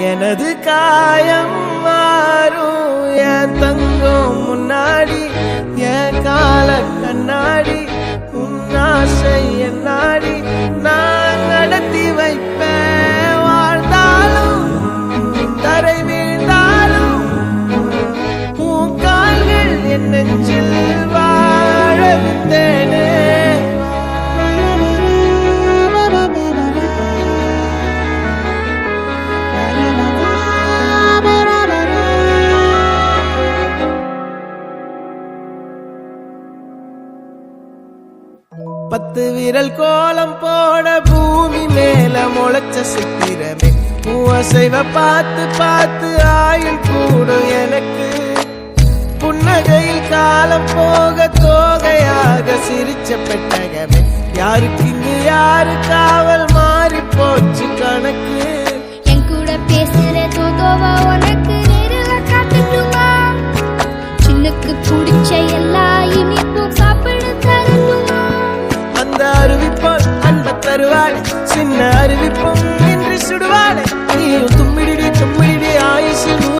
எனது காயம் மாறும் என் தங்கம் முன்னாடி என் கால கண்ணாடி உன்னாசை என்னாடி நான் நடத்தி வைப்பேன் வாழ்ந்தாலும் தரை வீழ்ந்தாலும் உன் கால்கள் என் நெஞ்சில் வாழ விட்டேனே பத்து விரல் கோலம் போட பூமி மேல முளைச்ச சித்திரமே அசைவ பார்த்து பார்த்து ஆயுள் கூடும் எனக்கு புன்னகையில் காலம் போக தோகையாக சிரிச்ச பெட்டகமே யாருக்கு இங்கு யாரு காவல் மாறி போச்சு கணக்கு என் கூட பேசுற தோதோவா உனக்கு நேரில் காட்டட்டுமா சின்னுக்கு பிடிச்ச எல்லா இனிப்பும் சாப்பிட தரணுமா அந்த அருவிப்போல் அன்ப தருவாள் சின்ன அருவிப்போல்